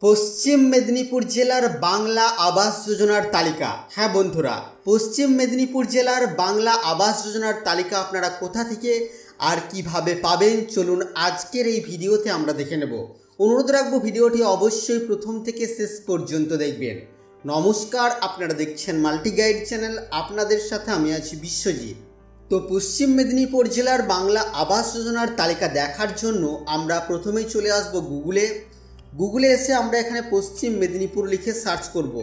পশ্চিম মেদিনীপুর জেলার বাংলা আবাস যোজনার তালিকা। হ্যাঁ বন্ধুরা, পশ্চিম মেদিনীপুর জেলার বাংলা আবাস যোজনার তালিকা আপনারা কোথা থেকে আর কিভাবে পাবেন চলুন আজকের এই ভিডিওতে আমরা দেখে নেব। অনুরোধ রাখবো ভিডিওটি অবশ্যই প্রথম থেকে শেষ পর্যন্ত দেখবেন। নমস্কার, আপনারা দেখছেন মাল্টি গাইড চ্যানেল, আপনাদের সাথে আমি আছি বিশ্বজিৎ। তো পশ্চিম মেদিনীপুর জেলার বাংলা আবাস যোজনার তালিকা দেখার জন্য আমরা প্রথমেই চলে আসব গুগলে এসে আমরা এখানে পশ্চিম মেদিনীপুর লিখে সার্চ করব।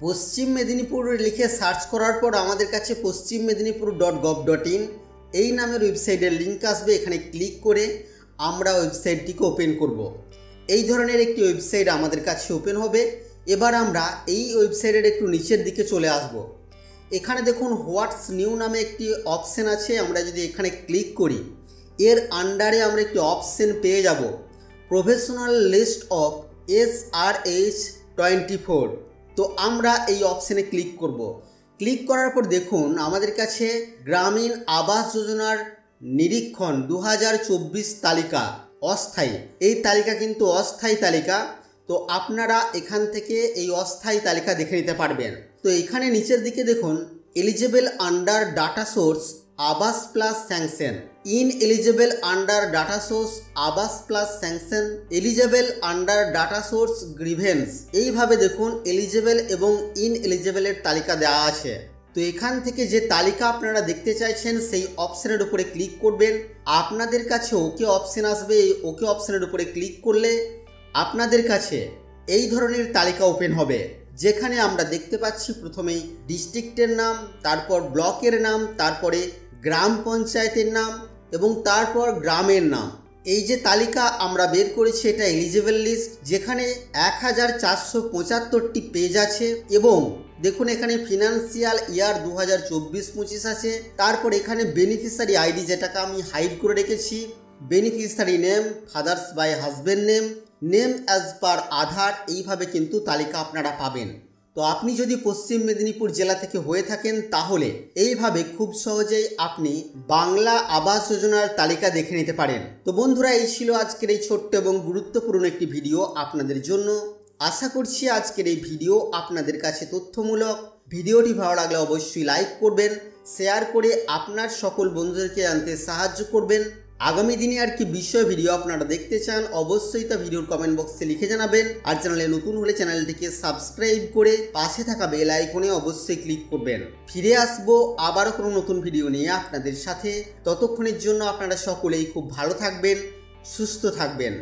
পশ্চিম মেদিনীপুর লিখে সার্চ করার পর আমাদের কাছে পশ্চিম মেদিনীপুর .gov.in এই নামের ওয়েবসাইটের লিঙ্ক আসবে। এখানে ক্লিক করে আমরা ওয়েবসাইটটিকে ওপেন করব। এই ধরনের একটি ওয়েবসাইট আমাদের কাছে ওপেন হবে। এবার আমরা এই ওয়েবসাইটের একটু নিচের দিকে চলে আসব। এখানে দেখুন হোয়াটস নিউ নামে একটি অপশান আছে। আমরা যদি এখানে ক্লিক করি এর আন্ডারে আমরা একটি অপশান পেয়ে যাব, প্রফেশনাল লিস্ট অফ SRH 24। তো আমরা এই অপশানে ক্লিক করব। ক্লিক করার পর দেখুন আমাদের কাছে গ্রামীণ আবাস যোজনার নিরীক্ষণ 2024 তালিকা অস্থায়ী। এই তালিকা কিন্তু অস্থায়ী তালিকা। তো আপনারা এখান থেকে এই অস্থায়ী তালিকা দেখে নিতে পারবেন। তো এখানে নিচের দিকে দেখুন eligible under data source Awas plus sanction, in eligible under data source Awas plus sanction, eligible under data source grievance. এইভাবে দেখুন এলিজেবল এবং ইন এলিজেবলের তালিকা দেওয়া আছে। তো এখান থেকে যে তালিকা আপনারা দেখতে চাইছেন সেই অপশানের উপরে ক্লিক করবেন। আপনাদের কাছে ওকে অপশান আসবে। এই ওকে অপশানের উপরে ক্লিক করলে আপনাদের কাছে এই ধরনের তালিকা ওপেন হবে, যেখানে আমরা দেখতে পাচ্ছি প্রথমেই ডিস্ট্রিক্টের নাম, তারপর ব্লকের নাম, তারপরে গ্রাম পঞ্চায়েতের নাম এবং তারপর গ্রামের নাম। এই যে তালিকা আমরা বের করেছি এটা এলিজিবল লিস্ট, যেখানে 1475টি পেজ আছে এবং দেখুন এখানে ফিনান্সিয়াল ইয়ার 2024-25 আছে। তারপর এখানে বেনিফিশিয়ারি আইডি, যেটাকে আমি হাইড করে রেখেছি, beneficiary name, father's by husband name, name as per Aadhaar. এইভাবে কিন্তু তালিকা আপনারা পাবেন। তো আপনি যদি পশ্চিম মেদিনীপুর জেলা থেকে হয়ে থাকেন তাহলে এইভাবে খুব সহজেই আপনি বাংলা আবাস যোজনার তালিকা দেখে নিতে পারেন। তো বন্ধুরা, এই ছিল আজকের এই ছোট্ট এবং গুরুত্বপূর্ণ একটি ভিডিও আপনাদের জন্য। আশা করছি আজকের এই ভিডিও আপনাদের কাছে তথ্যমূলক। ভিডিওটি ভালো লাগলে অবশ্যই লাইক করবেন, শেয়ার করে আপনার সকল বন্ধুদেরকে জানতে সাহায্য করবেন। আগামী দিনে আর কি বিষয় ভিডিও আপনারা দেখতে চান অবশ্যই তা ভিডিওর কমেন্ট বক্সে লিখে জানাবেন। আর চ্যানেলে নতুন হলে চ্যানেলটিকে সাবস্ক্রাইব করে পাশে থাকা বেল আইকনে অবশ্যই ক্লিক করবেন। ফিরে আসবো আবারও কোনো নতুন ভিডিও নিয়ে আপনাদের সাথে। ততক্ষণের জন্য আপনারা সকলেই খুব ভালো থাকবেন, সুস্থ থাকবেন।